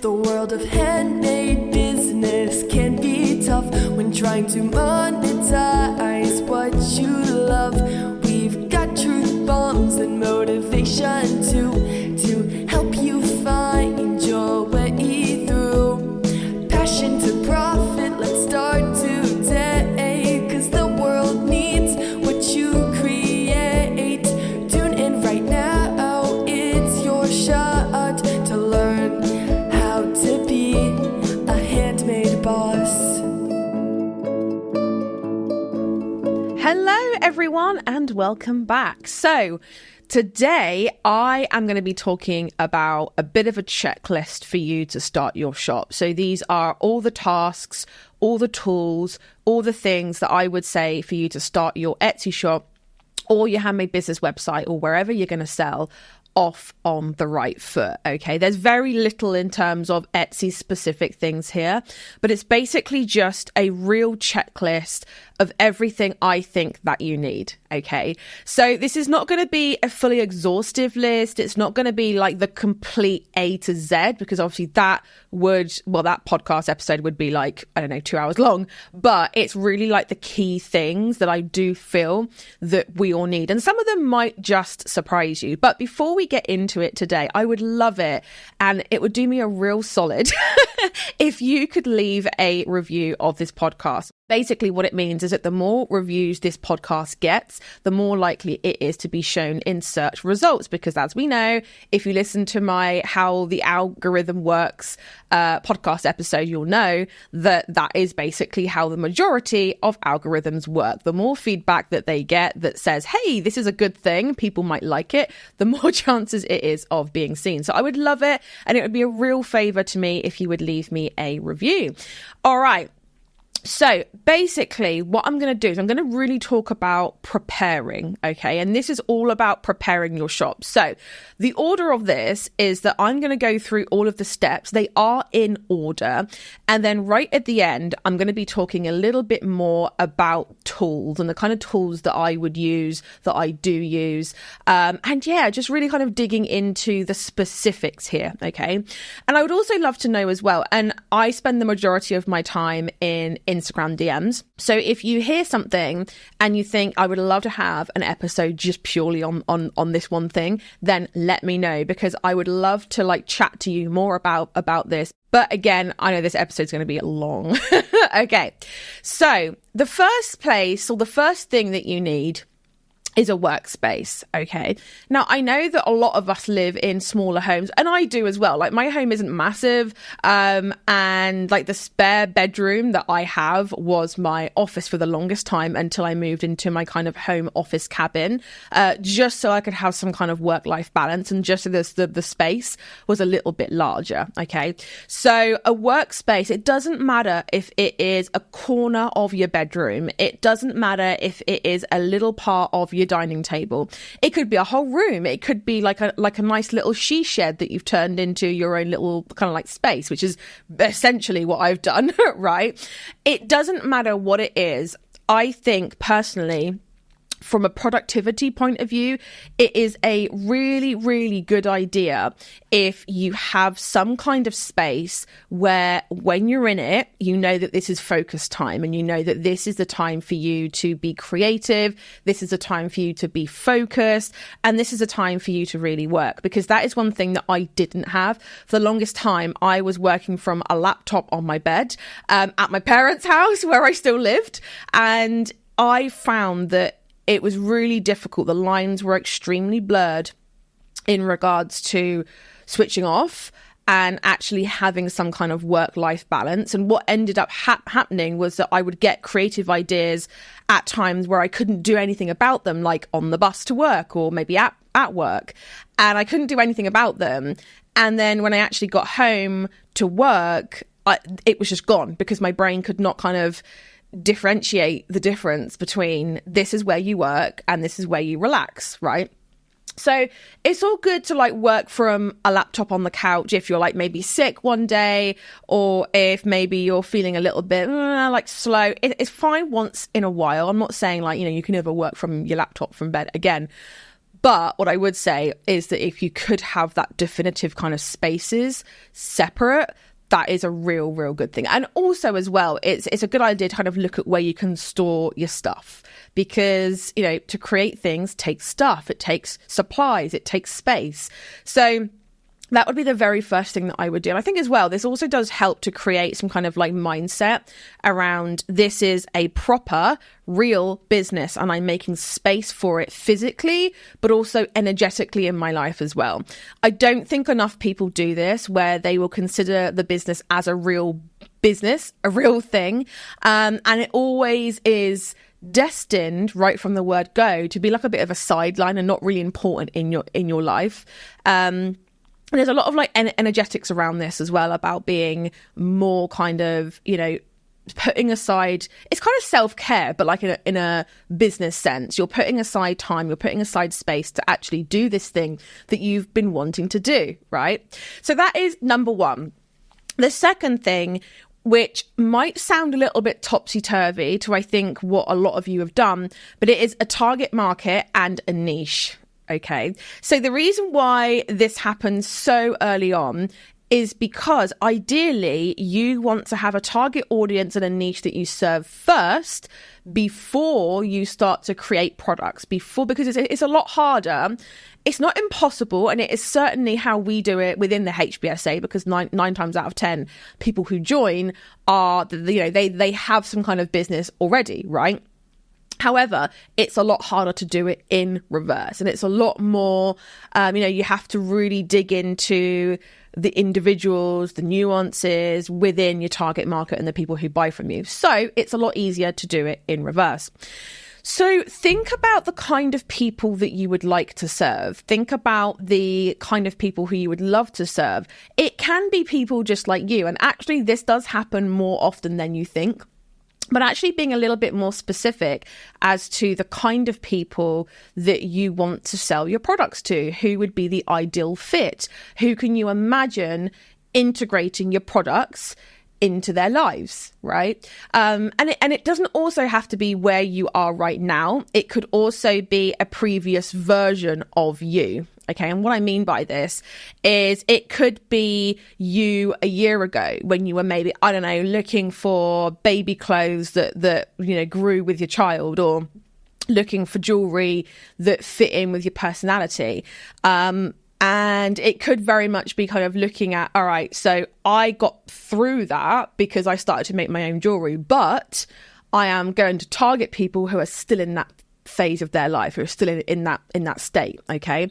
The world of handmade business can be tough when trying to monetize what you love. We've got truth bombs and motivation to help you find your way through. Passion to profit, let's start today, 'cause the world needs what you create. Tune in right now, it's your shot to learn how to be a handmade boss. Hello everyone and welcome back. So today I am going to be talking about a bit of a checklist for you to start your shop. So these are all the tasks, all the tools, all the things that I would say for you to start your Etsy shop or your handmade business website or wherever you're going to sell off on the right foot. Okay, there's very little in terms of Etsy specific things here, but it's basically just a real checklist of everything I think that you need. Okay, so this is not going to be a fully exhaustive list. It's not going to be like the complete A to Z, because obviously that podcast episode would be like, I don't know, 2 hours long, but it's really like the key things that I do feel that we all need. And some of them might just surprise you. But before we get into it today, I would love it, and it would do me a real solid if you could leave a review of this podcast. Basically, what it means is that the more reviews this podcast gets, the more likely it is to be shown in search results. Because as we know, if you listen to my How the Algorithm Works podcast episode, you'll know that that is basically how the majority of algorithms work. The more feedback that they get that says, hey, this is a good thing, people might like it, the more chances it is of being seen. So I would love it. And it would be a real favor to me if you would leave me a review. All right. So basically what I'm going to do is I'm going to really talk about preparing, okay? And this is all about preparing your shop. So the order of this is that I'm going to go through all of the steps. They are in order. And then right at the end, I'm going to be talking a little bit more about tools and the kind of tools that I would use, that I do use. And yeah, just really kind of digging into the specifics here, okay? And I would also love to know as well, and I spend the majority of my time in Instagram DMs. So if you hear something and you think I would love to have an episode just purely on this one thing, then let me know, because I would love to like chat to you more about this. But again, I know this episode's going to be long. Okay. So the first place or the first thing that you need is a workspace. Okay. Now I know that a lot of us live in smaller homes, and I do as well. Like my home isn't massive. And like the spare bedroom that I have was my office for the longest time until I moved into my kind of home office cabin, just so I could have some kind of work-life balance, and just so the space was a little bit larger. Okay. So a workspace, it doesn't matter if it is a corner of your bedroom. It doesn't matter if it is a little part of your dining table. It could be a whole room. It could be like a nice little she shed that you've turned into your own little kind of like space, which is essentially what I've done, right? It doesn't matter what it is. I think personally, from a productivity point of view, it is a really, really good idea if you have some kind of space where when you're in it, you know that this is focus time, and you know that this is the time for you to be creative. This is a time for you to be focused, and this is a time for you to really work, because that is one thing that I didn't have. For the longest time, I was working from a laptop on my bed at my parents' house where I still lived, and I found that it was really difficult. The lines were extremely blurred in regards to switching off and actually having some kind of work-life balance. And what ended up happening was that I would get creative ideas at times where I couldn't do anything about them, like on the bus to work or maybe at work. And I couldn't do anything about them. And then when I actually got home to work, it was just gone, because my brain could not kind of differentiate the difference between this is where you work and this is where you relax, right? So it's all good to like work from a laptop on the couch if you're like maybe sick one day, or if maybe you're feeling a little bit like slow. It's fine once in a while. I'm not saying like, you know, you can never work from your laptop from bed again. But what I would say is that if you could have that definitive kind of spaces separate, that is a real good thing. And also as well, it's a good idea to kind of look at where you can store your stuff, because, you know, to create things takes stuff, it takes supplies, it takes space. So that would be the very first thing that I would do. And I think as well, this also does help to create some kind of like mindset around, this is a proper, real business and I'm making space for it physically, but also energetically in my life as well. I don't think enough people do this, where they will consider the business as a real business, a real thing. And it always is destined right from the word go to be like a bit of a sideline and not really important in your life. And there's a lot of like energetics around this as well, about being more kind of, you know, putting aside, it's kind of self-care, but like in a business sense, you're putting aside time, you're putting aside space to actually do this thing that you've been wanting to do, right? So that is number one. The second thing, which might sound a little bit topsy-turvy to, I think, what a lot of you have done, but it is a target market and a niche. Okay, so the reason why this happens so early on is because ideally you want to have a target audience and a niche that you serve first before you start to create products, because it's a lot harder. It's not impossible, and it is certainly how we do it within the HBSA, because nine times out of 10 people who join are, you know, they have some kind of business already, right? However, it's a lot harder to do it in reverse, and it's a lot more, you have to really dig into the individuals, the nuances within your target market and the people who buy from you. So it's a lot easier to do it in reverse. So think about the kind of people that you would like to serve. Think about the kind of people who you would love to serve. It can be people just like you. And actually, this does happen more often than you think. But actually being a little bit more specific as to the kind of people that you want to sell your products to, who would be the ideal fit, who can you imagine integrating your products into their lives, right? And it doesn't also have to be where you are right now. It could also be a previous version of you. Okay, and what I mean by this is it could be you a year ago when you were maybe, I don't know, looking for baby clothes that grew with your child, or looking for jewelry that fit in with your personality. And it could very much be kind of looking at, all right, so I got through that because I started to make my own jewelry, but I am going to target people who are still in that phase of their life, who are still in that state. Okay.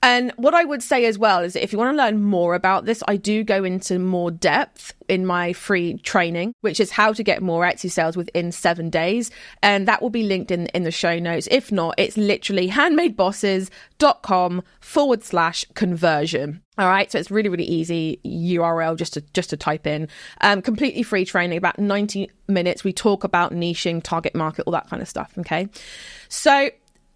And what I would say as well is that if you want to learn more about this, I do go into more depth in my free training, which is how to get more Etsy sales within 7 days. And that will be linked in the show notes. If not, it's literally handmadebosses.com/conversion. All right. So it's really easy URL just to type in. Completely free training, about 90 minutes. We talk about niching, target market, all that kind of stuff. Okay. So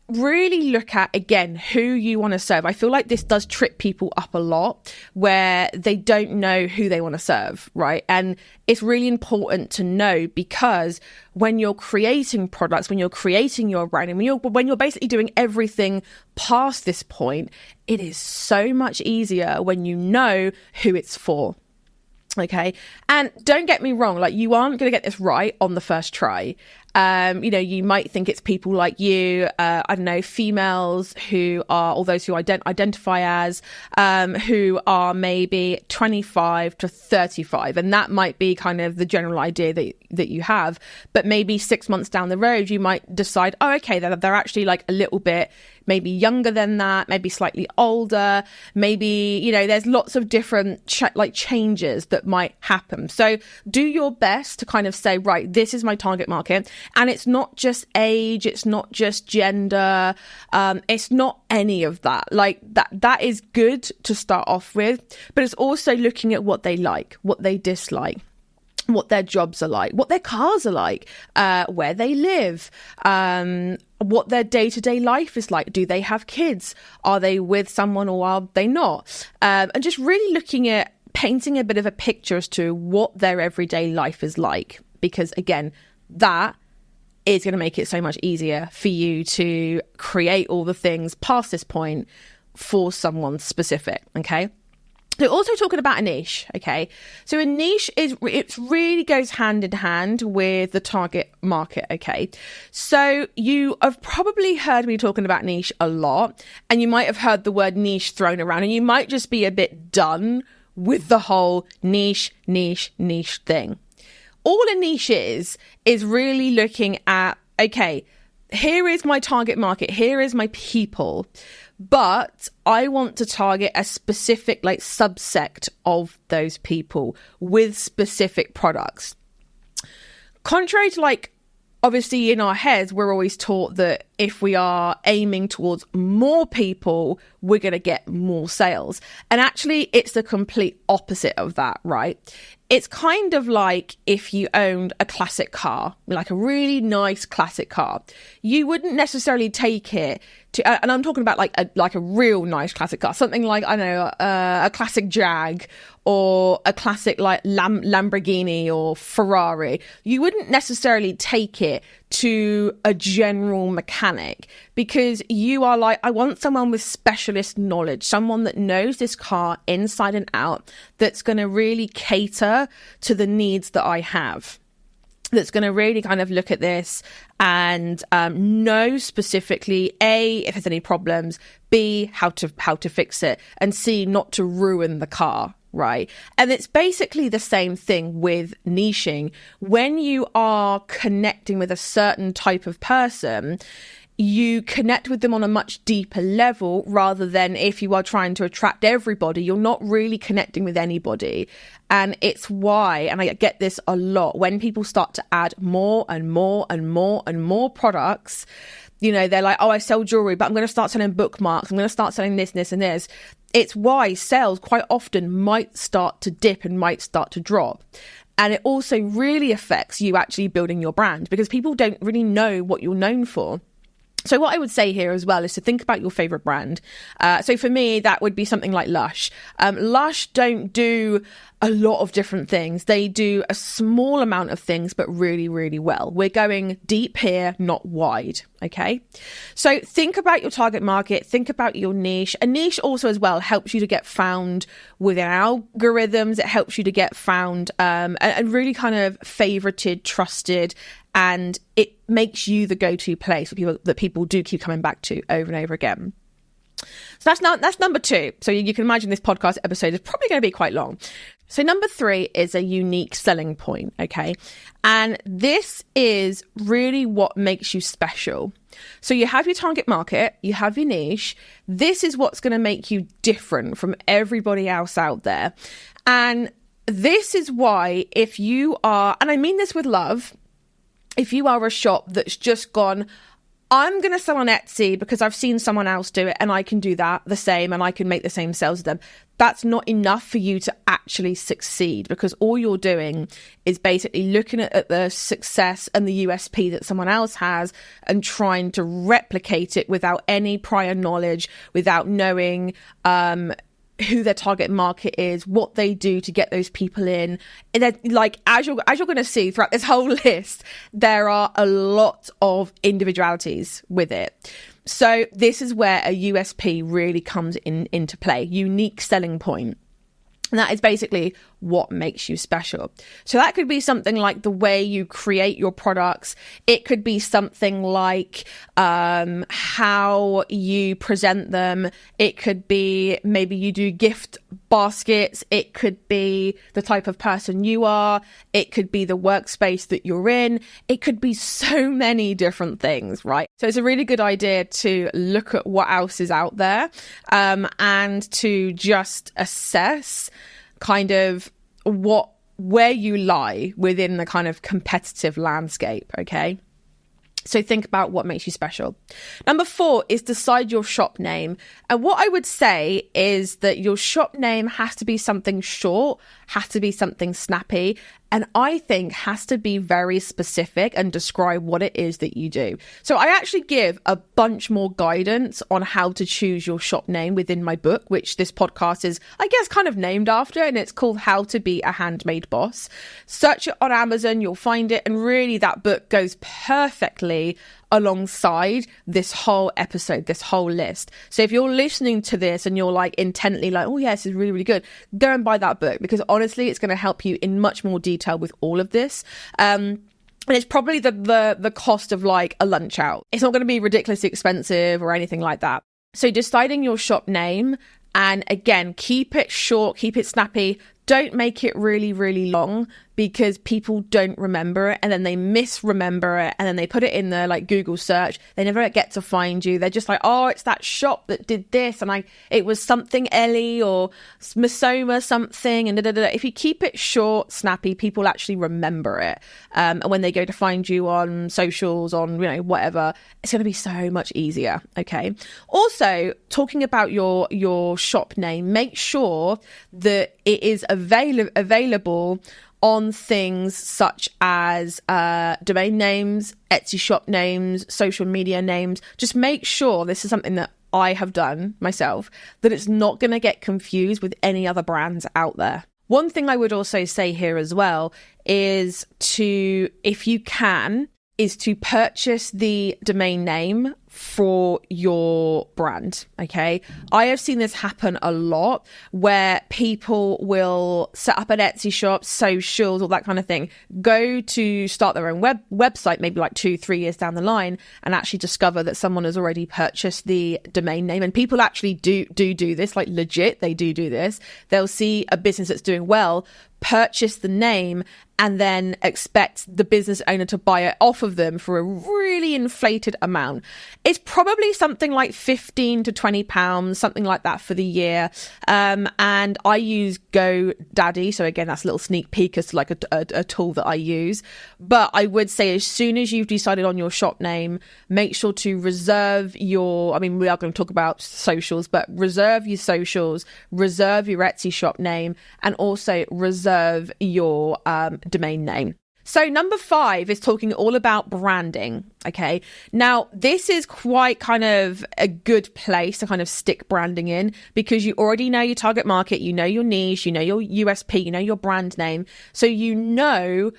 really look at, again, who you want to serve. I feel like this does trip people up a lot, where they don't know who they want to serve, right? And it's really important to know, because when you're creating products, when you're creating your brand, and when you're basically doing everything past this point, it is so much easier when you know who it's for. Okay. And don't get me wrong, like, you aren't going to get this right on the first try. You might think it's people like you, I don't know, females who are, or those who identify as, who are maybe 25 to 35. And that might be kind of the general idea that you have. But maybe 6 months down the road, you might decide, oh, okay, they're actually like a little bit maybe younger than that, maybe slightly older, maybe, there's lots of different changes that might happen. So do your best to kind of say, right, this is my target market. And it's not just age, it's not just gender, it's not any of that. Like that is good to start off with, but it's also looking at what they like, what they dislike, what their jobs are like, what their cars are like, where they live, what their day-to-day life is like. Do they have kids? Are they with someone or are they not? And just really looking at painting a bit of a picture as to what their everyday life is like. Because again, that is going to make it so much easier for you to create all the things past this point for someone specific. Okay. So also talking about a niche, okay? So a niche it really goes hand in hand with the target market, okay? So you have probably heard me talking about niche a lot, and you might have heard the word niche thrown around, and you might just be a bit done with the whole niche thing. All a niche is really looking at, okay, here is my target market, here is my people, but I want to target a specific subsect of those people with specific products. Contrary to obviously in our heads, we're always taught that if we are aiming towards more people, we're going to get more sales. And actually, it's the complete opposite of that, right? It's kind of like if you owned a classic car, like a really nice classic car. You wouldn't necessarily take it to, and I'm talking about like a real nice classic car, something like, I don't know, a classic Jag or a classic Lamborghini or Ferrari. You wouldn't necessarily take it to a general mechanic because you are like, I want someone with specialist knowledge, someone that knows this car inside and out, that's going to really cater to the needs that I have, that's going to really kind of look at this and know specifically, A, if there's any problems, B, how to fix it, and C, not to ruin the car. Right. And it's basically the same thing with niching. When you are connecting with a certain type of person, you connect with them on a much deeper level rather than if you are trying to attract everybody, you're not really connecting with anybody. And it's why, and I get this a lot, when people start to add more and more and more and more products, you know, they're like, oh, I sell jewelry, but I'm going to start selling bookmarks. I'm going to start selling this, and this. It's why sales quite often might start to dip and might start to drop. And it also really affects you actually building your brand because people don't really know what you're known for. So what I would say here as well is to think about your favorite brand. So for me, that would be something like Lush. Lush don't do a lot of different things. They do a small amount of things, but really, really well. We're going deep here, not wide. Okay. So think about your target market. Think about your niche. A niche also as well helps you to get found within algorithms. It helps you to get found and really kind of favorited, trusted, and it makes you the go-to place for people that people do keep coming back to over and over again. So that's number 2. So you can imagine this podcast episode is probably going to be quite long. So number 3 is a unique selling point, okay? And this is really what makes you special. So you have your target market, you have your niche. This is what's going to make you different from everybody else out there. And this is why if you are, and I mean this with love, if you are a shop that's just gone, I'm going to sell on Etsy because I've seen someone else do it and I can do that the same and I can make the same sales as them. That's not enough for you to actually succeed because all you're doing is basically looking at the success and the USP that someone else has and trying to replicate it without any prior knowledge, without knowing who their target market is, what they do to get those people in. And then, like, as you're going to see throughout this whole list, there are a lot of individualities with it. So this is where a USP really comes into play, unique selling point. And that is basically what makes you special. So that could be something like the way you create your products. It could be something like how you present them. It could be maybe you do gift baskets. It could be the type of person you are. It could be the workspace that you're in. It could be so many different things, right? So it's a really good idea to look at what else is out there and to just assess kind of where you lie within the kind of competitive landscape, okay? So think about what makes you special. Number 4 is decide your shop name. And what I would say is that your shop name has to be something short has to be something snappy, and I think has to be very specific and describe what it is that you do. So I actually give a bunch more guidance on how to choose your shop name within my book, which this podcast is, I guess, kind of named after, and it's called How to Be a Handmade Boss. Search it on Amazon, you'll find it, and really that book goes perfectly alongside this whole episode, this whole list. So if you're listening to this and you're like intently like, oh yeah, this is really, really good, go and buy that book, because honestly, it's going to help you in much more detail with all of this. And it's probably the cost of like a lunch out. It's not going to be ridiculously expensive or anything like that. So deciding your shop name, and again, keep it short, keep it snappy. Don't make it really, really long, because people don't remember it, and then they misremember it, and then they put it in the like Google search. They never get to find you. They're just like, oh, it's that shop that did this, and it was something Ellie or Masoma something, and da, da, da. If you keep it short, snappy, people actually remember it. And when they go to find you on socials, on whatever, it's going to be so much easier. Okay. Also, talking about your shop name, make sure that it is available on things such as domain names, Etsy shop names, social media names. Just make sure, this is something that I have done myself, that it's not going to get confused with any other brands out there. One thing I would also say here as well is to, if you can, is to purchase the domain name for your brand. Okay. I have seen this happen a lot, where people will set up an Etsy shop, socials, all that kind of thing, go to start their own website, maybe like 2-3 years down the line, and actually discover that someone has already purchased the domain name. And people actually do this, like legit, they do this. They'll see a business that's doing well, purchase the name, and then expect the business owner to buy it off of them for a really inflated amount. It's probably something like £15 to £20, something like that for the year. And I use GoDaddy. So again, that's a little sneak peek as to like a tool that I use. But I would say, as soon as you've decided on your shop name, make sure to reserve we are going to talk about socials, but reserve your socials, reserve your Etsy shop name, and also reserve your domain name. So number 5 is talking all about branding. Okay. Now, this is quite kind of a good place to kind of stick branding in, because you already know your target market, you know your niche, you know your USP, you know your brand name. So you know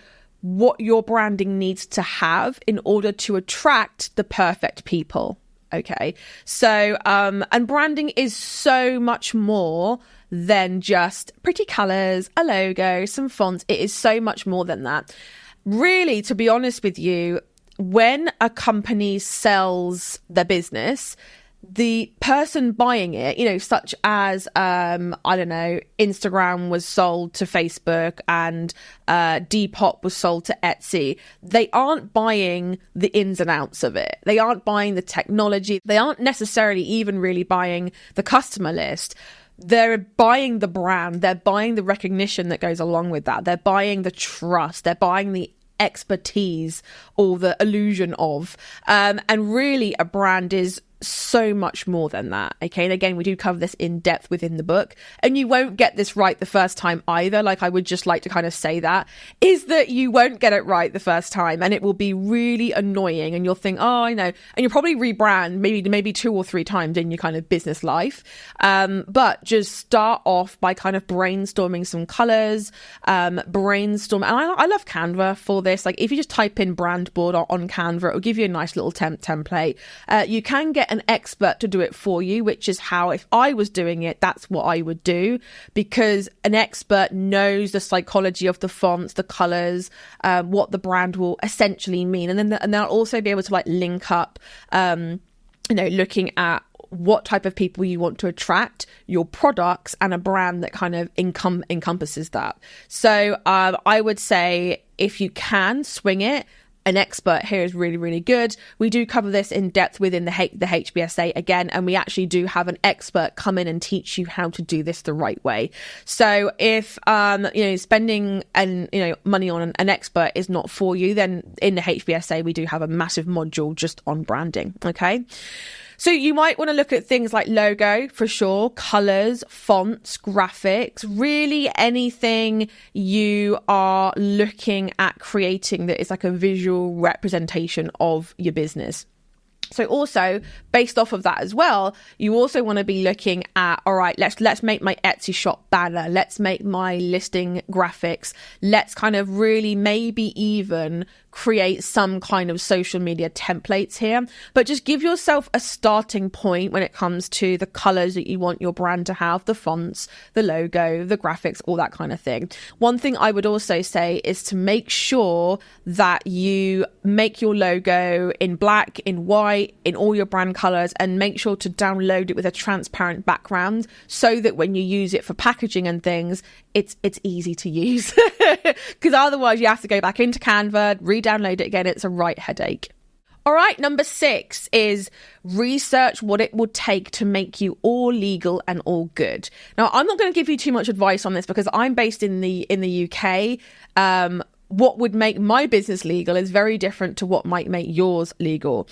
what your branding needs to have in order to attract the perfect people. Okay. So, and branding is so much more than just pretty colors, a logo, some fonts. It is so much more than that. Really, to be honest with you, when a company sells their business, the person buying it, such as, Instagram was sold to Facebook and Depop was sold to Etsy, they aren't buying the ins and outs of it. They aren't buying the technology. They aren't necessarily even really buying the customer list. They're buying the brand. They're buying the recognition that goes along with that. They're buying the trust. They're buying the expertise or the illusion of. And really, a brand is so much more than that. Okay. And again, we do cover this in depth within the book, and you won't get this right the first time either. Like, I would just like to kind of say that you won't get it right the first time, and it will be really annoying, and you'll think, oh, I know. And you'll probably rebrand maybe 2 or 3 times in your kind of business life. But just start off by kind of brainstorming some colors, brainstorm. And I love Canva for this. Like, if you just type in brand board on Canva, it will give you a nice little template. You can get an expert to do it for you, which is how, if I was doing it, that's what I would do, because an expert knows the psychology of the fonts, the colors, what the brand will essentially mean, and then they'll also be able to like link up, looking at what type of people you want to attract, your products, and a brand that kind of encompasses that. So I would say, if you can swing it, an expert here is really, really good. We do cover this in depth within the HBSA again, and we actually do have an expert come in and teach you how to do this the right way. So if spending money on an expert is not for you, then in the HBSA we do have a massive module just on branding. Okay. So you might want to look at things like logo for sure, colors, fonts, graphics, really anything you are looking at creating that is like a visual representation of your business. So also based off of that as well, you also want to be looking at, all right, let's make my Etsy shop banner. Let's make my listing graphics. Let's kind of really maybe even create some kind of social media templates here, but just give yourself a starting point when it comes to the colors that you want your brand to have, the fonts, the logo, the graphics, all that kind of thing. One thing I would also say is to make sure that you make your logo in black, in white, in all your brand colors, and make sure to download it with a transparent background so that when you use it for packaging and things, it's easy to use. Because otherwise you have to go back into Canva, re-download it again. It's a right headache. All right, number 6 is research what it will take to make you all legal and all good. Now, I'm not going to give you too much advice on this because I'm based in the UK. What would make my business legal is very different to what might make yours legal.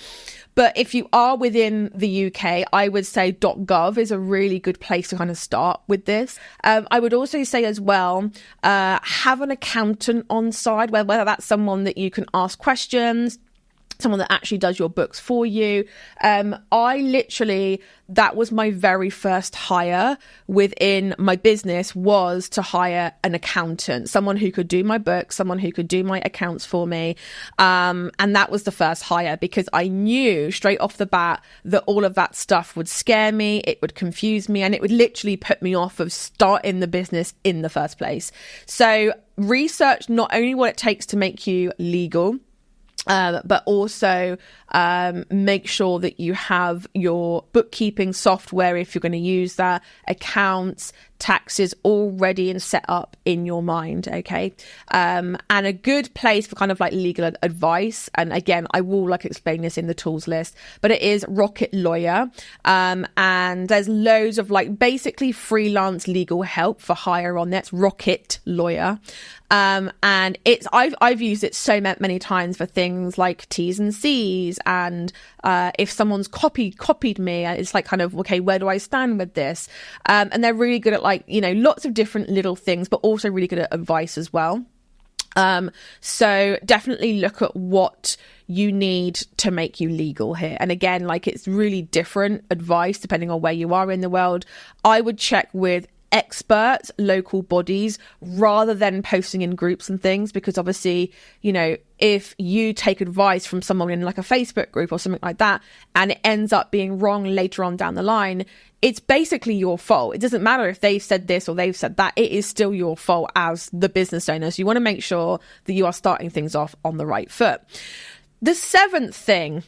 But if you are within the UK, I would say .gov is a really good place to kind of start with this. I would also say as well, have an accountant on side, whether that's someone that you can ask questions, someone that actually does your books for you. That was my very first hire within my business, was to hire an accountant, someone who could do my books, someone who could do my accounts for me. And that was the first hire because I knew straight off the bat that all of that stuff would scare me, it would confuse me, and it would literally put me off of starting the business in the first place. So research not only what it takes to make you legal, but also make sure that you have your bookkeeping software, if you're going to use that, accounts, taxes all ready and set up in your mind, okay? And a good place for kind of like legal advice, and again, I will like explain this in the tools list, but it is Rocket Lawyer. And there's loads of like basically freelance legal help for hire on that's Rocket Lawyer. And I've used it so many times for things like T's and C's, and if someone's copied me, it's like kind of, okay, where do I stand with this? And they're really good at like, you know, lots of different little things, but also really good at advice as well. So definitely look at what you need to make you legal here. And again, like it's really different advice depending on where you are in the world. I would check with experts, local bodies, rather than posting in groups and things, because obviously, you know, if you take advice from someone in like a Facebook group or something like that and it ends up being wrong later on down the line, it's basically your fault. It doesn't matter if they've said this or they've said that, it is still your fault as the business owner. So you want to make sure that you are starting things off on the right foot. The seventh thing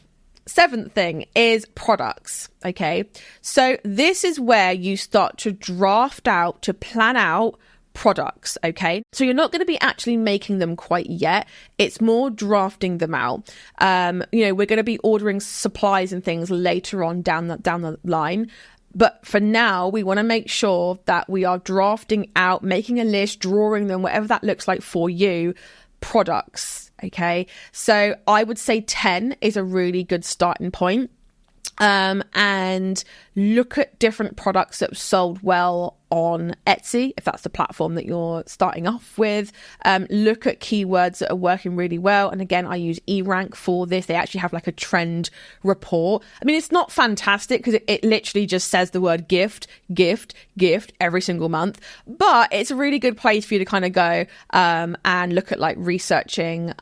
is products. Okay. So this is where you start to plan out products. Okay. So you're not going to be actually making them quite yet. It's more drafting them out. You know, we're going to be ordering supplies and things later on down the line. But for now, we want to make sure that we are drafting out, making a list, drawing them, whatever that looks like for you, products. Okay, so I would say 10 is a really good starting point. And look at different products that have sold well on Etsy, if that's the platform that you're starting off with. Look at keywords that are working really well. And again, I use eRank for this. They actually have like a trend report. I mean, it's not fantastic because it literally just says the word gift every single month, but it's a really good place for you to kind of go and look at like researching,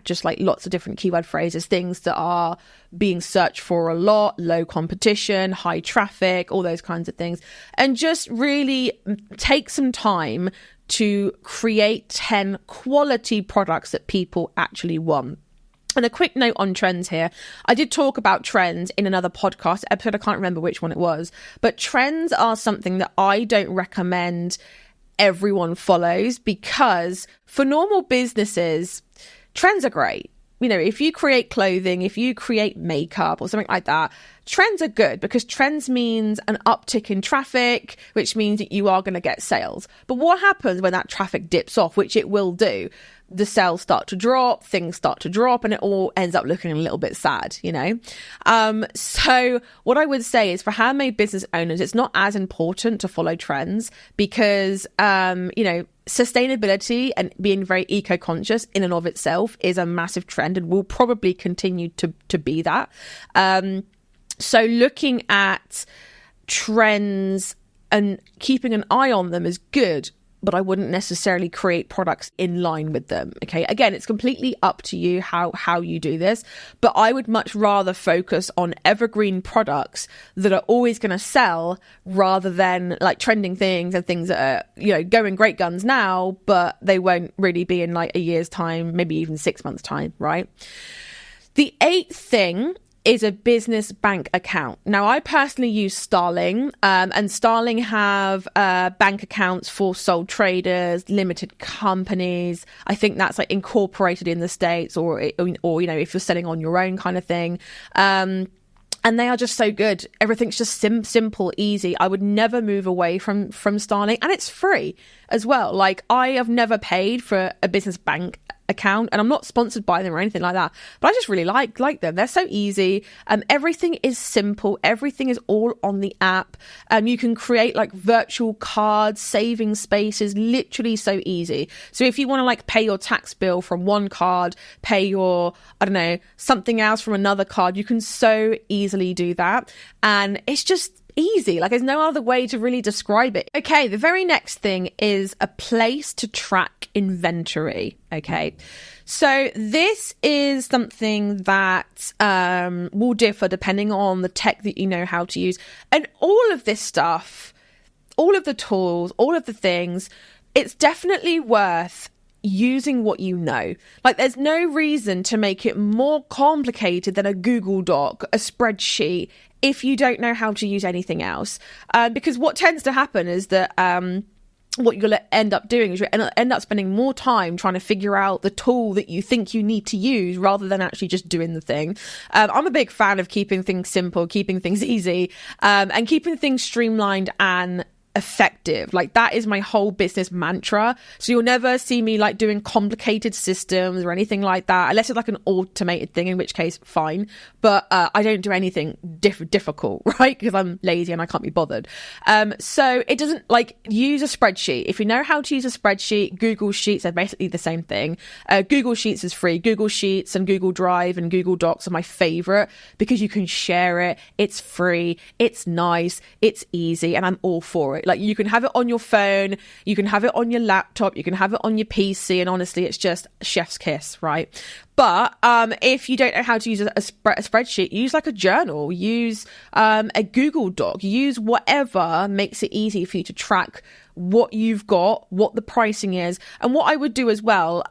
just like lots of different keyword phrases, things that are being searched for a lot, low competition, high traffic, all those kinds of things. And just really take some time to create 10 quality products that people actually want. And a quick note on trends here. I did talk about trends in another podcast episode. I can't remember which one it was, but trends are something that I don't recommend everyone follows, because for normal businesses, trends are great. if you create clothing, if you create makeup or something like that, trends are good because trends means an uptick in traffic, which means that you are going to get sales. But what happens when that traffic dips off, which it will do? The sales start to drop, things start to drop, and it all ends up looking a little bit sad, So what I would say is for handmade business owners, it's not as important to follow trends because, sustainability and being very eco-conscious in and of itself is a massive trend and will probably continue to be that. So looking at trends and keeping an eye on them is good, but I wouldn't necessarily create products in line with them. Okay. Again, it's completely up to you how you do this, but I would much rather focus on evergreen products that are always going to sell rather than like trending things and things that are, going great guns now, but they won't really be in like a year's time, maybe even 6 months time. Right. The 8th thing is a business bank account. Now, I personally use Starling, and Starling have bank accounts for sole traders, limited companies. I think that's like incorporated in the States, or if you're selling on your own kind of thing. And they are just so good. Everything's just simple, easy. I would never move away from Starling, and it's free as well. Like, I have never paid for a business bank account, and I'm not sponsored by them or anything like that, but I just really like them. They're so easy. Everything is simple. Everything is all on the app. You can create like virtual cards, saving spaces, literally so easy. So if you want to like pay your tax bill from one card, pay your, something else from another card, you can so easily do that. And it's just easy. Like, there's no other way to really describe it. Okay, the very next thing is a place to track inventory. Okay, so this is something that will differ depending on the tech that you know how to use. And all of this stuff, all of the tools, all of the things, it's definitely worth using what you know. Like, there's no reason to make it more complicated than a Google Doc, a spreadsheet, if you don't know how to use anything else. Because what tends to happen is that what you'll end up doing is you end up spending more time trying to figure out the tool that you think you need to use rather than actually just doing the thing. I'm a big fan of keeping things simple, keeping things easy, and keeping things streamlined and effective. Like, that is my whole business mantra. So you'll never see me like doing complicated systems or anything like that, unless it's like an automated thing, in which case fine. But I don't do anything difficult, right? Because I'm lazy and I can't be bothered. So it doesn't, like, use a spreadsheet. If you know how to use a spreadsheet, Google Sheets are basically the same thing. Google Sheets is free. Google Sheets and Google Drive and Google Docs are my favorite because you can share it. It's free. It's nice. It's easy. And I'm all for it. Like, you can have it on your phone, you can have it on your laptop, you can have it on your PC, and honestly, it's just chef's kiss, right? But if you don't know how to use a spreadsheet, use like a journal, use a Google Doc, use whatever makes it easy for you to track what you've got, what the pricing is. And what I would do as well,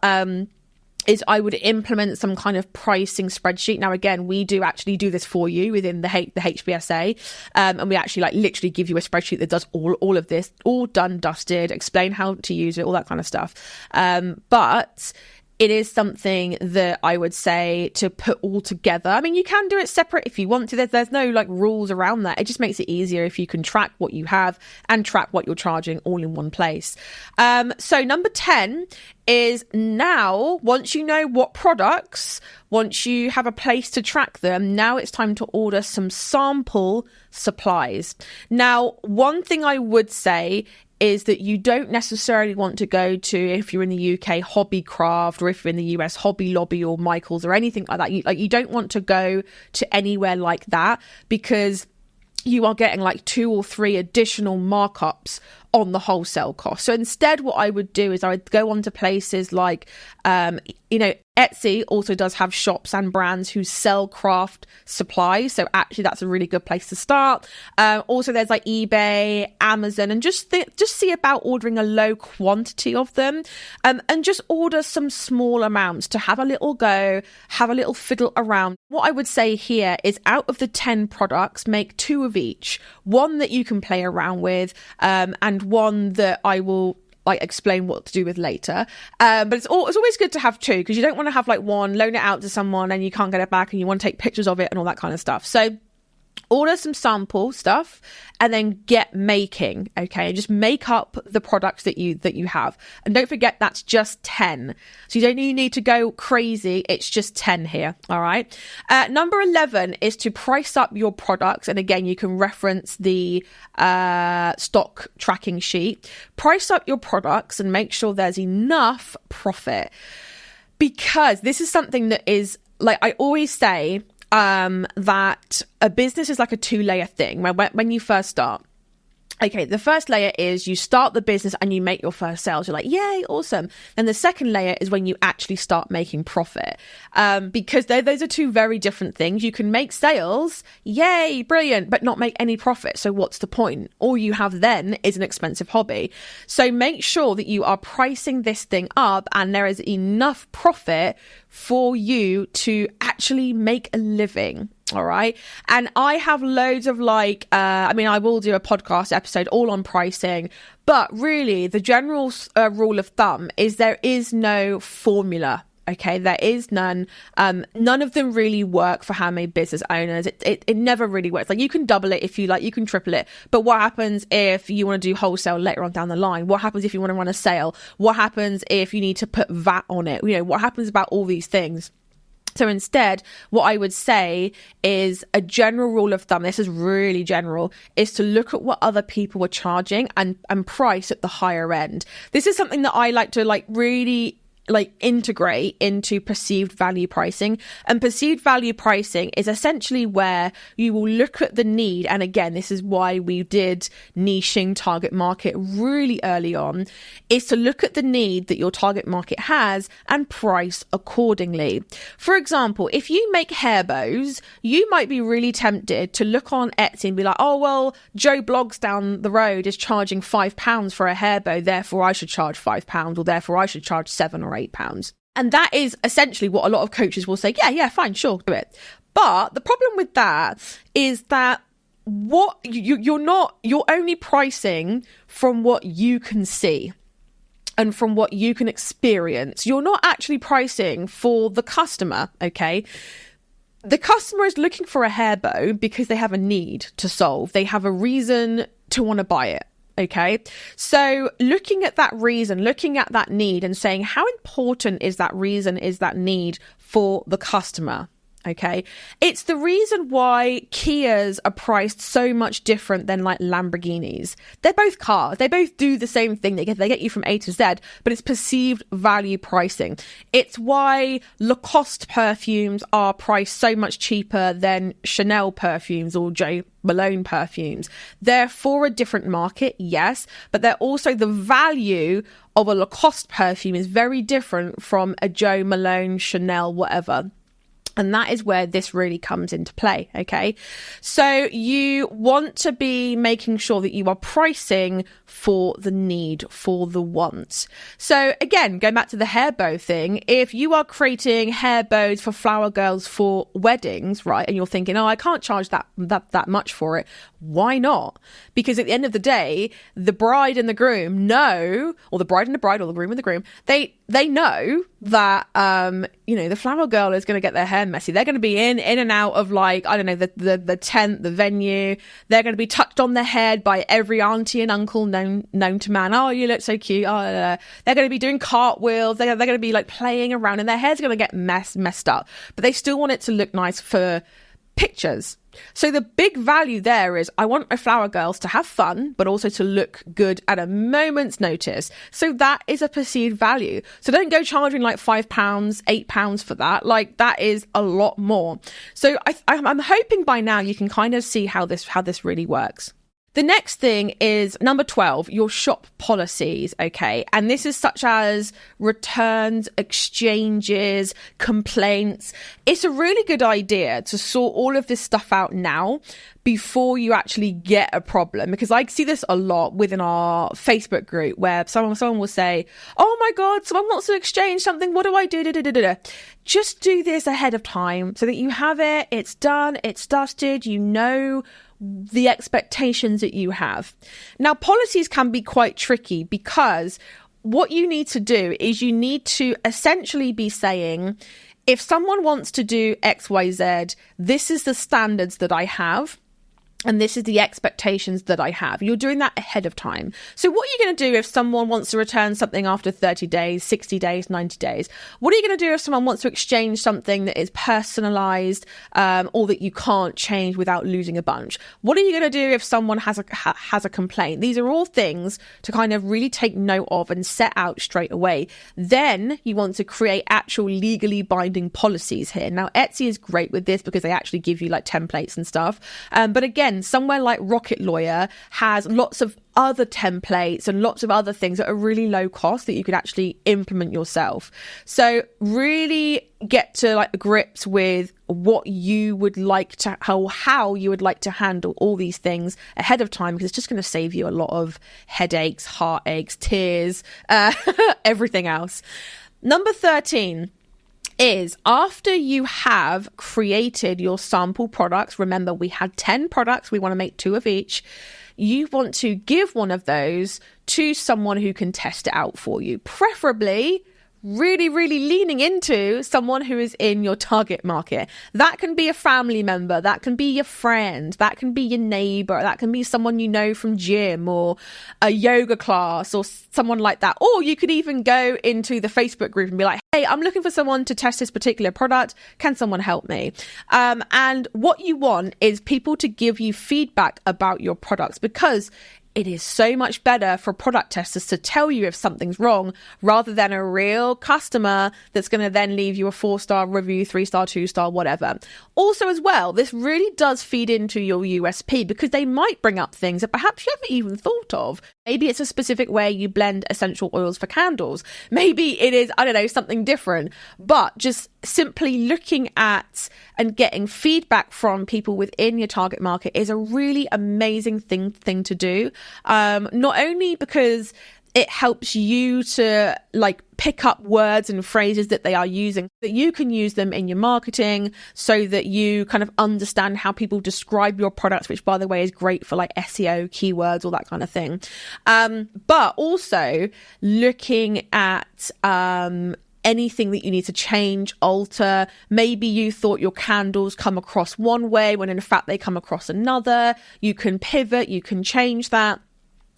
is I would implement some kind of pricing spreadsheet. Now, again, we do actually do this for you within the HBSA. And we actually like literally give you a spreadsheet that does all of this, all done, dusted, explain how to use it, all that kind of stuff. But it is something that I would say to put all together. I mean, you can do it separate if you want to. There's no like rules around that. It just makes it easier if you can track what you have and track what you're charging all in one place. So number 10 is, now, once you know what products, once you have a place to track them, now it's time to order some sample supplies. Now, one thing I would say is that you don't necessarily want to go to, if you're in the UK, Hobbycraft, or if you're in the US, Hobby Lobby or Michael's or anything like that. You don't want to go to anywhere like that, because you are getting like 2 or 3 additional markups on the wholesale cost. So instead, what I would do is I would go on to places like, Etsy also does have shops and brands who sell craft supplies. So actually, that's a really good place to start. Also, there's like eBay, Amazon, and just see about ordering a low quantity of them, and just order some small amounts to have a little go, have a little fiddle around. What I would say here is, out of the 10 products, make 2 of each. One that you can play around with, and one that I will like explain what to do with later. But it's always good to have two, because you don't want to have like one, loan it out to someone and you can't get it back, and you want to take pictures of it and all that kind of stuff. So order some sample stuff and then get making, okay? Just make up the products that you have. And don't forget, that's just 10. So you don't need to go crazy. It's just 10 here, all right? Number 11 is to price up your products. And again, you can reference the stock tracking sheet. Price up your products and make sure there's enough profit. Because this is something that is, like I always say, that a business is like a 2-layer thing. When you first start, okay, the first layer is you start the business and you make your first sales. You're like, yay, awesome. And the second layer is when you actually start making profit. Because those are two very different things. You can make sales, yay, brilliant, but not make any profit. So what's the point? All you have then is an expensive hobby. So make sure that you are pricing this thing up and there is enough profit for you to actually make a living. All right. And I have loads of I will do a podcast episode all on pricing, but really the general rule of thumb is there is no formula. Okay, there is none. None of them really work for handmade business owners. It never really works. Like, you can double it if you like, you can triple it. But what happens if you want to do wholesale later on down the line? What happens if you want to run a sale? What happens if you need to put VAT on it? You know, what happens about all these things? So instead, what I would say is a general rule of thumb, this is really general, is to look at what other people were charging and price at the higher end. This is something that I like to really integrate into perceived value pricing. And perceived value pricing is essentially where you will look at the need. And again, this is why we did niching target market really early on, is to look at the need that your target market has and price accordingly. For example, if you make hair bows, you might be really tempted to look on Etsy and be like, oh, well, Joe Blogs down the road is charging £5 for a hair bow, therefore I should charge £5, or therefore I should charge £7 or £8. And that is essentially what a lot of coaches will say, yeah, fine, sure, do it. But the problem with that is that you're only pricing from what you can see and from what you can experience. You're not actually pricing for the customer, okay? The customer is looking for a hair bow because they have a need to solve. They have a reason to want to buy it. Okay, so looking at that reason, looking at that need and saying, how important is that reason, is that need for the customer? Okay, it's the reason why Kias are priced so much different than like Lamborghinis. They're both cars. They both do the same thing. They get you from A to Z, but it's perceived value pricing. It's why Lacoste perfumes are priced so much cheaper than Chanel perfumes or Jo Malone perfumes. They're for a different market, yes, but they're also, the value of a Lacoste perfume is very different from a Jo Malone, Chanel, whatever. And that is where this really comes into play, okay? So you want to be making sure that you are pricing for the need, for the want. So again, going back to the hair bow thing, if you are creating hair bows for flower girls for weddings, right, and you're thinking, oh, I can't charge that much for it, why not? Because at the end of the day, the bride and the groom know, or the bride and the bride, or the groom and the groom, they know that, the flower girl is going to get their hair messy. They're going to be in and out of, like, I don't know, the tent, the venue. They're going to be touched on the head by every auntie and uncle known to man. Oh, you look so cute. Oh, they're going to be doing cartwheels. They're going to be like playing around, and their hair's going to get messed up. But they still want it to look nice for pictures. So the big value there is, I want my flower girls to have fun, but also to look good at a moment's notice. So that is a perceived value. So don't go charging like £5, £8 for that. Like, that is a lot more. So I'm hoping by now you can kind of see how this really works. The next thing is number 12, your shop policies, okay? And this is such as returns, exchanges, complaints. It's a really good idea to sort all of this stuff out now before you actually get a problem, because I see this a lot within our Facebook group where someone will say, oh my God, someone wants to exchange something. What do I do? Just do this ahead of time so that you have it, it's done, it's dusted, you know the expectations that you have. Now, policies can be quite tricky because what you need to do is you need to essentially be saying, if someone wants to do XYZ, this is the standards that I have. And this is the expectations that I have. You're doing that ahead of time. So what are you going to do if someone wants to return something after 30 days, 60 days, 90 days? What are you going to do if someone wants to exchange something that is personalized or that you can't change without losing a bunch? What are you going to do if someone has a complaint? These are all things to kind of really take note of and set out straight away. Then you want to create actual legally binding policies here. Now, Etsy is great with this because they actually give you like templates and stuff. But again, somewhere like Rocket Lawyer has lots of other templates and lots of other things that are really low cost that you could actually implement yourself. So really get to like grips with what you would like to, how you would like to handle all these things ahead of time, because it's just going to save you a lot of headaches, heartaches, tears, everything else. Number 13 is after you have created your sample products, remember we had 10 products, we want to make 2 of each, you want to give one of those to someone who can test it out for you, preferably really leaning into someone who is in your target market. That can be a family member, that can be your friend, that can be your neighbor, that can be someone you know from gym or a yoga class or someone like that. Or you could even go into the Facebook group and be like, hey, I'm looking for someone to test this particular product. Can someone help me? And what you want is people to give you feedback about your products, because it is so much better for product testers to tell you if something's wrong rather than a real customer that's going to then leave you a 4-star review, 3-star, 2-star, whatever. Also as well, this really does feed into your USP because they might bring up things that perhaps you haven't even thought of. Maybe it's a specific way you blend essential oils for candles. Maybe it is, I don't know, something different. But just simply looking at and getting feedback from people within your target market is a really amazing thing to do. Not only because it helps you to like pick up words and phrases that they are using, that you can use them in your marketing so that you kind of understand how people describe your products, which by the way is great for like SEO, keywords, all that kind of thing. But also looking at anything that you need to change, alter. Maybe you thought your candles come across one way when in fact they come across another. You can pivot, you can change that.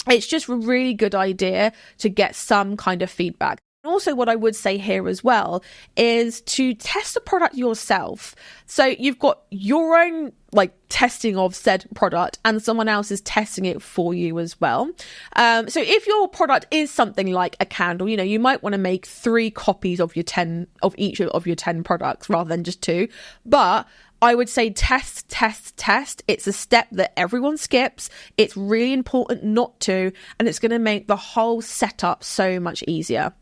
It's just a really good idea to get some kind of feedback. Also, what I would say here as well is to test the product yourself. So you've got your own like testing of said product and someone else is testing it for you as well. So if your product is something like a candle, you know, you might want to make 3 copies of each of your 10 products rather than just 2. But I would say test. It's a step that everyone skips. It's really important not to, and it's going to make the whole setup so much easier.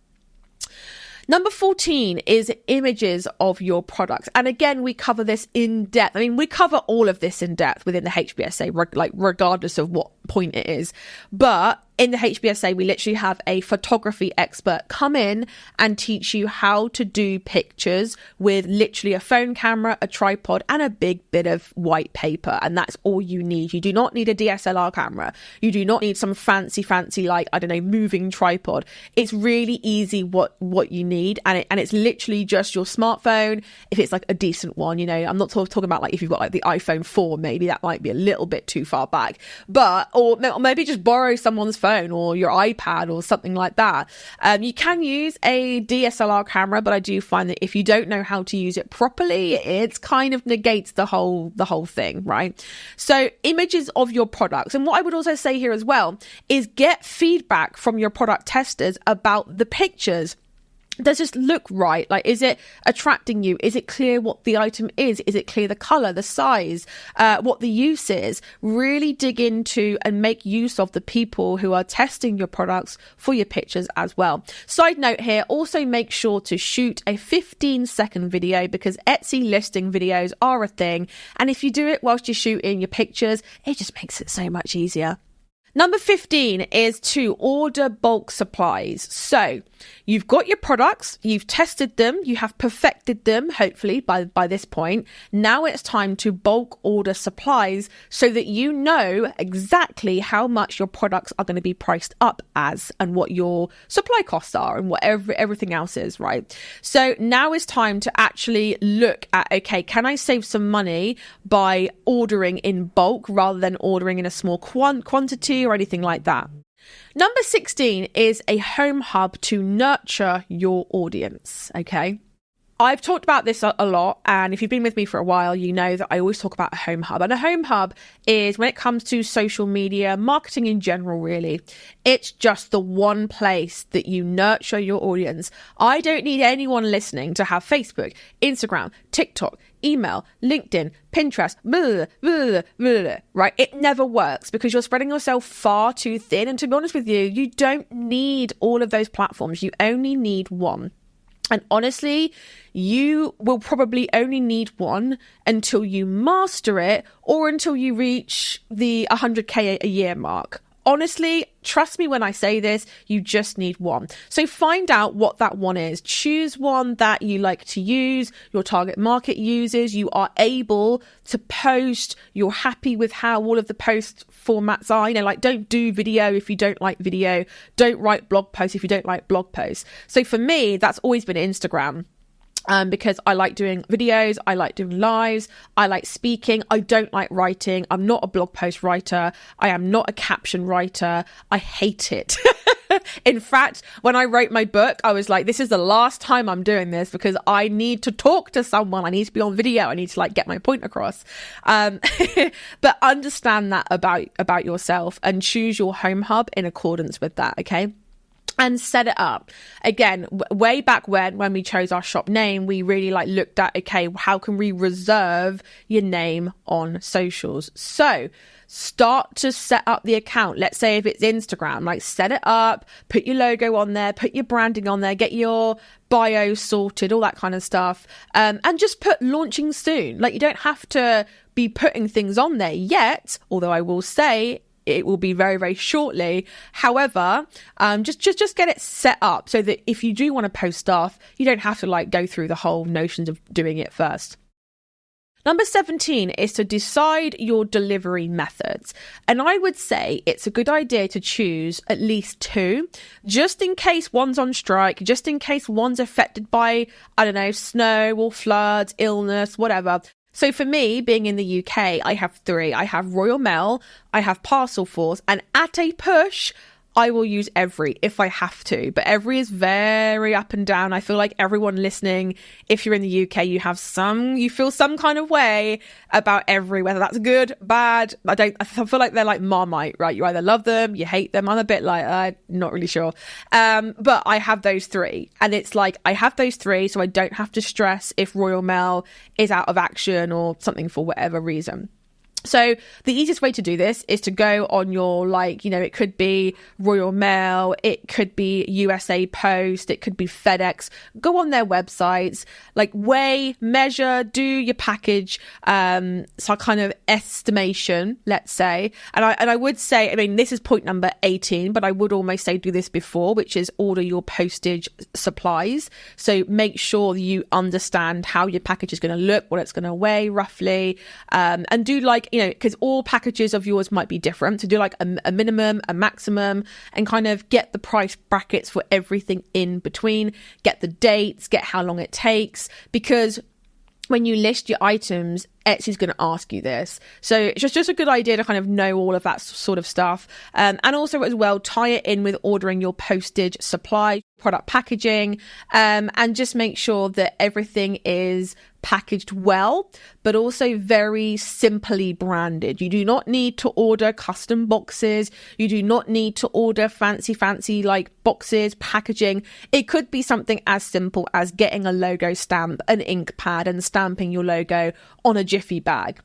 Number 14 is images of your products. And again, we cover this in depth. I mean, we cover all of this in depth within the HBSA, like regardless of what point it is. But in the HBSA, we literally have a photography expert come in and teach you how to do pictures with literally a phone camera, a tripod, and a big bit of white paper. And that's all you need. You do not need a DSLR camera. You do not need some fancy, like, I don't know, moving tripod. It's really easy what you need. And it's literally just your smartphone. If it's like a decent one, you know, I'm not talking about like if you've got like the iPhone 4, maybe that might be a little bit too far back. But, or maybe just borrow someone's phone or your iPad or something like that. You can use a DSLR camera, but I do find that if you don't know how to use it properly, it kind of negates the whole thing, right? So images of your products. And what I would also say here as well is get feedback from your product testers about the pictures. Does this look right? Like, is it attracting you? Is it clear what the item is? Is it clear the color, the size, what the use is? Really dig into and make use of the people who are testing your products for your pictures as well. Side note here, also make sure to shoot a 15-second video because Etsy listing videos are a thing. And if you do it whilst you're shooting your pictures, it just makes it so much easier. Number 15 is to order bulk supplies. So you've got your products, you've tested them, you have perfected them, hopefully by this point. Now it's time to bulk order supplies so that you know exactly how much your products are going to be priced up as and what your supply costs are and what everything else is, right? So now is time to actually look at, okay, can I save some money by ordering in bulk rather than ordering in a small quantity or anything like that? Number 16 is a home hub to nurture your audience, okay? I've talked about this a lot, and if you've been with me for a while, you know that I always talk about a home hub. And a home hub is, when it comes to social media, marketing in general, really, it's just the one place that you nurture your audience. I don't need anyone listening to have Facebook, Instagram, TikTok, email, LinkedIn, Pinterest, blah, blah, blah, blah, right? It never works because you're spreading yourself far too thin. And to be honest with you, you don't need all of those platforms. You only need one. And honestly, you will probably only need one until you master it or until you reach the 100K a year mark. Honestly, trust me when I say this, you just need one. So find out what that one is. Choose one that you like to use, your target market uses, you are able to post, you're happy with how all of the post formats are. You know, like, don't do video if you don't like video, don't write blog posts if you don't like blog posts. So for me, that's always been Instagram. Because I like doing videos, I like doing lives, I like speaking, I don't like writing, I'm not a blog post writer, I am not a caption writer, I hate it. In fact, when I wrote my book, I was like, this is the last time I'm doing this because I need to talk to someone, I need to be on video, I need to like get my point across. But understand that about yourself and choose your home hub in accordance with that, okay? And set it up. Again, way back when we chose our shop name, we really looked at, okay, how can we reserve your name on socials? So start to set up the account. Let's say if it's Instagram, set it up, put your logo on there, put your branding on there, get your bio sorted, all that kind of stuff. And just put launching soon. You don't have to be putting things on there yet, although I will say it will be very, very shortly. However, just get it set up so that if you do want to post stuff, you don't have to go through the whole notions of doing it first. Number 17 is to decide your delivery methods. And I would say it's a good idea to choose at least two, just in case one's on strike, just in case one's affected by, I don't know, snow or floods, illness, whatever. So for me, being in the UK, I have three. I have Royal Mail, I have Parcel Force, and at a push, I will use Every if I have to. But Every is very up and down. I feel like everyone listening, if you're in the UK, you feel some kind of way about Every, whether that's good, bad. I feel like they're like Marmite, right? You either love them, you hate them. I'm a bit not really sure. But I have those three. And it's I have those three, so I don't have to stress if Royal Mail is out of action or something for whatever reason. So the easiest way to do this is to go on your, it could be Royal Mail, it could be USA Post, it could be FedEx. Go on their websites, weigh, measure, do your package, so kind of estimation, let's say. And I would say, this is point number 18, but I would almost say do this before, which is order your postage supplies. So make sure you understand how your package is going to look, what it's going to weigh roughly, and do because all packages of yours might be different. So do a minimum, a maximum, and kind of get the price brackets for everything in between, get the dates, get how long it takes, because when you list your items, Etsy's going to ask you this. So it's just a good idea to kind of know all of that sort of stuff. And also as well, tie it in with ordering your postage supply, product packaging, and just make sure that everything is packaged well, but also very simply branded. You do not need to order custom boxes. You do not need to order fancy boxes, packaging. It could be something as simple as getting a logo stamp, an ink pad, and stamping your logo on a Jiffy bag.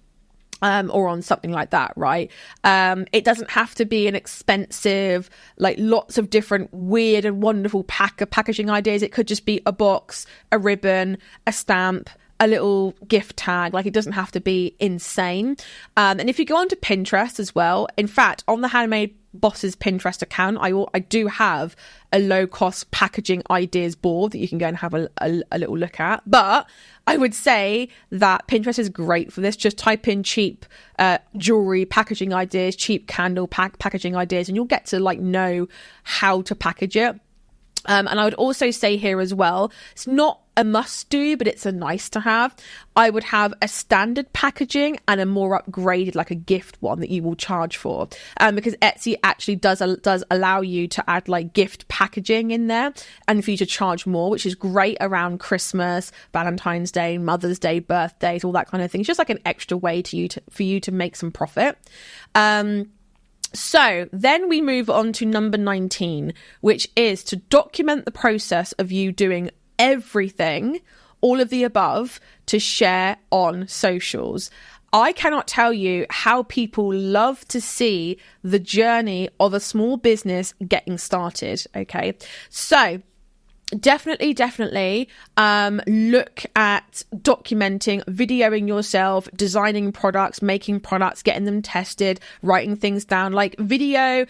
Or on something like that, right? It doesn't have to be an expensive, lots of different weird and wonderful packaging ideas. It could just be a box, a ribbon, a stamp, a little gift tag. It doesn't have to be insane. And if you go onto Pinterest as well, in fact, on the Handmade boss's Pinterest account, I do have a low cost packaging ideas board that you can go and have a little look at. But I would say that Pinterest is great for this. Just type in cheap jewelry packaging ideas, cheap candle packaging ideas, and you'll get to like know how to package it. And I would also say here as well, it's not a must do, but it's a nice to have. I would have a standard packaging and a more upgraded, like a gift one that you will charge for. Because Etsy actually does allow you to add like gift packaging in there and for you to charge more, which is great around Christmas, Valentine's Day, Mother's Day, birthdays, all that kind of thing. It's just like an extra way for you to make some profit. So then we move on to number 19, which is to document the process of you doing everything, all of the above, to share on socials. I cannot tell you how people love to see the journey of a small business getting started. Okay, so definitely look at documenting, videoing yourself, designing products, making products, getting them tested, writing things down, like video,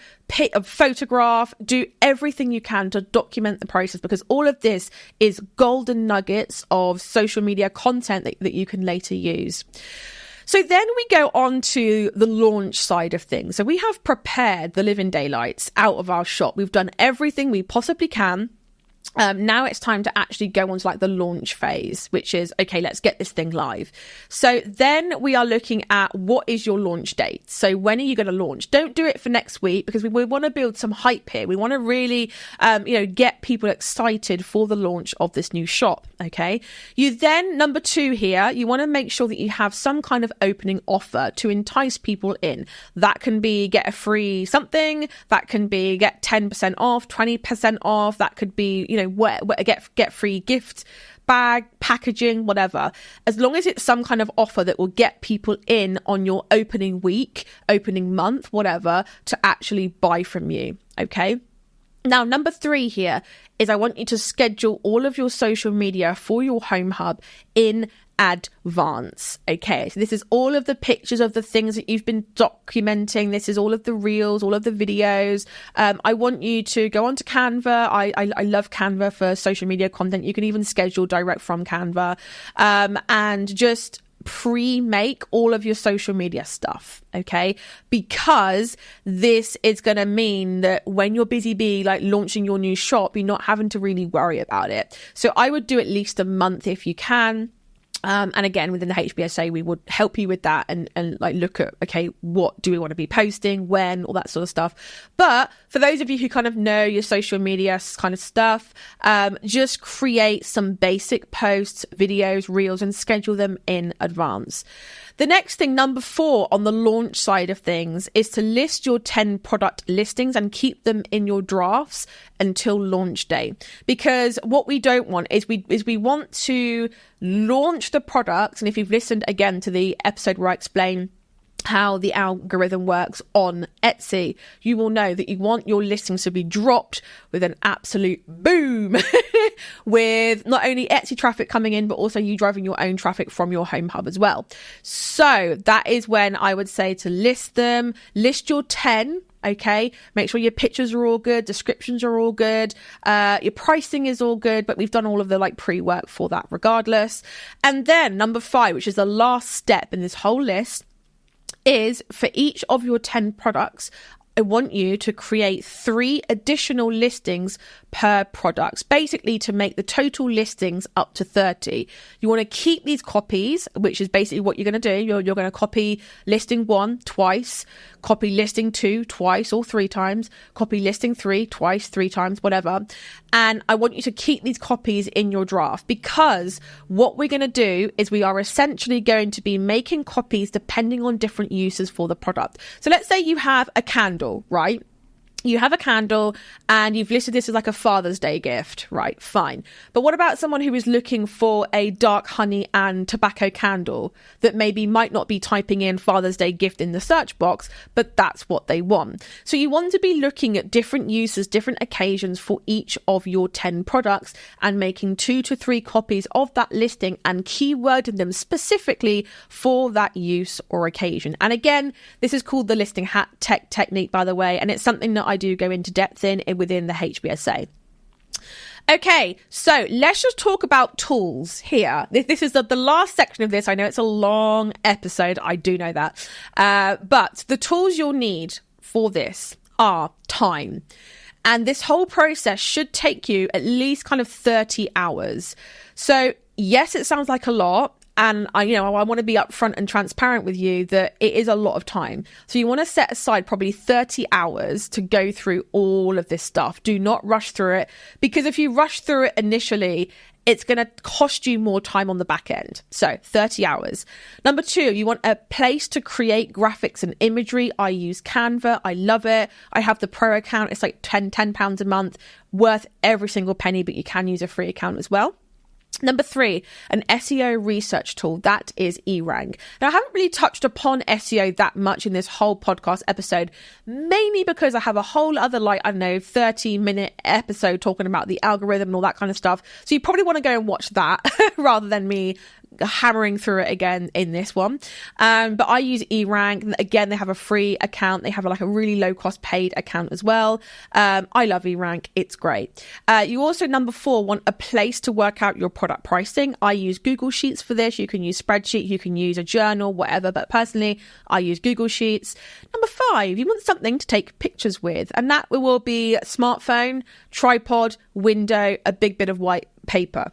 a photograph, do everything you can to document the process, because all of this is golden nuggets of social media content that you can later use. So then we go on to the launch side of things. So we have prepared the living daylights out of our shop. We've done everything we possibly can. Now it's time to actually go on to like the launch phase, which is, okay, let's get this thing live. So then we are looking at what is your launch date. So when are you going to launch? Don't do it for next week, because we want to build some hype here. We want to really, get people excited for the launch of this new shop. Okay. You then, number 2 here, you want to make sure that you have some kind of opening offer to entice people in. That can be get a free something. That can be get 10% off, 20% off. That could be, get free gift bag, packaging, whatever. As long as it's some kind of offer that will get people in on your opening week, opening month, whatever, to actually buy from you. Okay. Now, number 3 here is I want you to schedule all of your social media for your home hub in advance. Okay, so this is all of the pictures of the things that you've been documenting. This is all of the reels, all of the videos. I want you to go onto Canva. I love Canva for social media content. You can even schedule direct from Canva, and just pre-make all of your social media stuff, okay? Because this is going to mean that when you're busy like launching your new shop, you're not having to really worry about it. So I would do at least a month if you can. And again, within the HBSA, we would help you with that and like look at, okay, what do we want to be posting, when, all that sort of stuff. But for those of you who kind of know your social media kind of stuff, just create some basic posts, videos, reels, and schedule them in advance. The next thing, number 4 on the launch side of things, is to list your 10 product listings and keep them in your drafts until launch day. Because what we don't want is we want to launch the products. And if you've listened again to the episode where I explain how the algorithm works on Etsy, you will know that you want your listings to be dropped with an absolute boom with not only Etsy traffic coming in, but also you driving your own traffic from your home hub as well. So that is when I would say to list them, list your 10. Okay, make sure your pictures are all good, descriptions are all good, your pricing is all good, but we've done all of the like pre-work for that regardless. And then number 5, which is the last step in this whole list, is for each of your 10 products, I want you to create 3 additional listings per product, basically to make the total listings up to 30. You want to keep these copies, which is basically what you're going to do. You're going to copy listing 1 twice, copy listing 2 twice or 3 times, copy listing 3 twice, 3 times, whatever. And I want you to keep these copies in your draft, because what we're going to do is we are essentially going to be making copies depending on different uses for the product. So let's say you have a candle, right? You have a candle and you've listed this as like a Father's Day gift, right? Fine. But what about someone who is looking for a dark honey and tobacco candle that maybe might not be typing in Father's Day gift in the search box, but that's what they want. So you want to be looking at different uses, different occasions for each of your 10 products and making 2 to 3 copies of that listing and keywording them specifically for that use or occasion. And again, this is called the listing hat technique, by the way, and it's something that I do go into depth in within the HBSA. Okay, so let's just talk about tools here. This is the last section of this. I know it's a long episode. I do know that. But the tools you'll need for this are time. And this whole process should take you at least kind of 30 hours. So yes, it sounds like a lot. And I want to be upfront and transparent with you that it is a lot of time. So you want to set aside probably 30 hours to go through all of this stuff. Do not rush through it, because if you rush through it initially, it's going to cost you more time on the back end. So 30 hours. Number 2, you want a place to create graphics and imagery. I use Canva. I love it. I have the pro account. It's like £10 a month, worth every single penny, but you can use a free account as well. Number 3, an SEO research tool. That is eRank. Now, I haven't really touched upon SEO that much in this whole podcast episode, mainly because I have a whole other 30-minute episode talking about the algorithm and all that kind of stuff. So you probably want to go and watch that rather than me hammering through it again in this one. But I use eRank. Again, they have a free account. They have a really low cost paid account as well. I love eRank. It's great. You also, number 4, want a place to work out your product pricing. I use Google Sheets for this. You can use spreadsheet, you can use a journal, whatever. But personally, I use Google Sheets. Number 5, you want something to take pictures with. And that will be a smartphone, tripod, window, a big bit of white paper.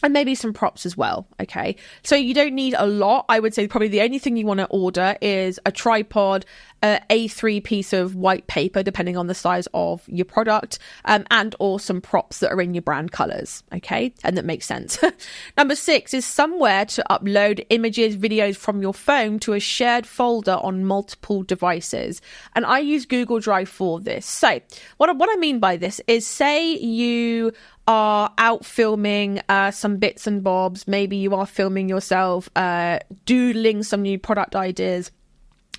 And maybe some props as well, okay? So you don't need a lot. I would say probably the only thing you want to order is a tripod, A3 piece of white paper, depending on the size of your product, and or some props that are in your brand colors, okay? And that makes sense. Number 6 is somewhere to upload images, videos from your phone to a shared folder on multiple devices. And I use Google Drive for this. So what I mean by this is, say you are out filming some bits and bobs. Maybe you are filming yourself doodling some new product ideas,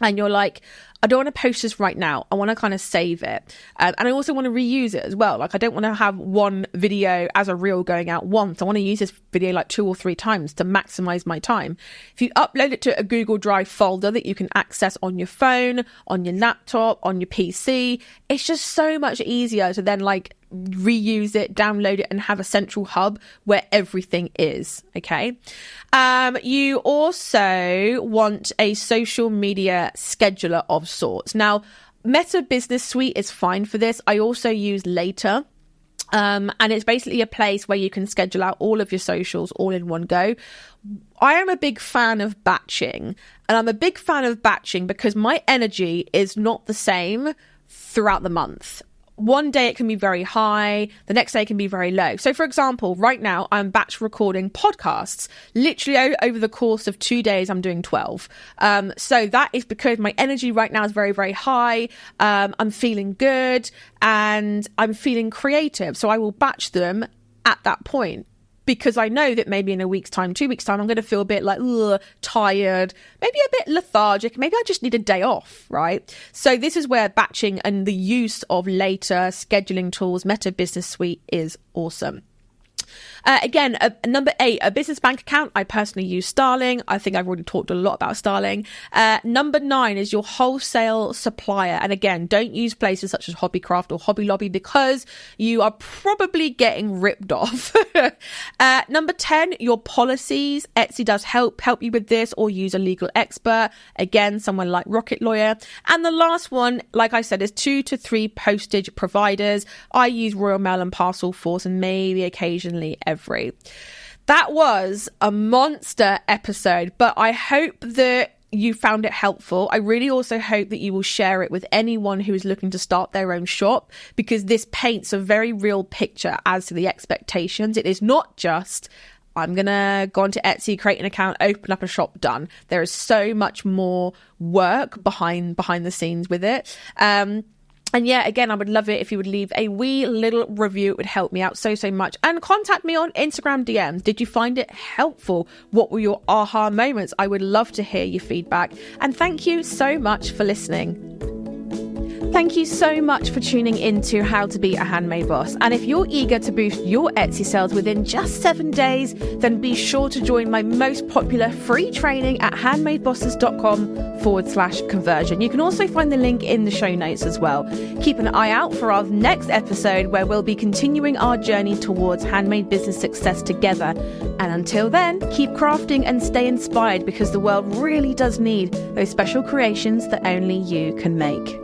and you're like, I don't want to post this right now. I want to kind of save it. And I also want to reuse it as well. I don't want to have one video as a reel going out once. I want to use this video 2 or 3 times to maximize my time. If you upload it to a Google Drive folder that you can access on your phone, on your laptop, on your PC, it's just so much easier to then reuse it, download it, and have a central hub where everything is, okay? You also want a social media scheduler of sorts. Now, Meta Business Suite is fine for this. I also use Later. And it's basically a place where you can schedule out all of your socials all in one go. I am a big fan of batching, and I'm a big fan of batching because my energy is not the same throughout the month. One day it can be very high, the next day it can be very low. So for example, right now I'm batch recording podcasts. Literally over the course of 2 days, I'm doing 12. So that is because my energy right now is very, very high. I'm feeling good and I'm feeling creative. So I will batch them at that point, because I know that maybe in a week's time, 2 weeks' time, I'm going to feel a bit tired, maybe a bit lethargic. Maybe I just need a day off, right? So this is where batching and the use of Later, scheduling tools, Meta Business Suite is awesome. Again, number 8, a business bank account. I personally use Starling. I think I've already talked a lot about Starling. Number 9 is your wholesale supplier. And again, don't use places such as Hobbycraft or Hobby Lobby because you are probably getting ripped off. Number 10, your policies. Etsy does help you with this, or use a legal expert. Again, someone like Rocket Lawyer. And the last one, like I said, is 2 to 3 postage providers. I use Royal Mail and Parcel Force, and maybe occasionally Every. That was a monster episode, but I hope that you found it helpful. I really also hope that you will share it with anyone who is looking to start their own shop, because this paints a very real picture as to the expectations. It is not just, I'm going to go onto Etsy, create an account, open up a shop, done. There is so much more work behind the scenes with it. And yeah, again, I would love it if you would leave a wee little review. It would help me out so much. And contact me on Instagram DM. Did you find it helpful? What were your aha moments? I would love to hear your feedback. And thank you so much for listening. Thank you so much for tuning in to How to Be a Handmade Boss. And if you're eager to boost your Etsy sales within just 7 days, then be sure to join my most popular free training at handmadebosses.com/conversion. You can also find the link in the show notes as well. Keep an eye out for our next episode where we'll be continuing our journey towards handmade business success together. And until then, keep crafting and stay inspired, because the world really does need those special creations that only you can make.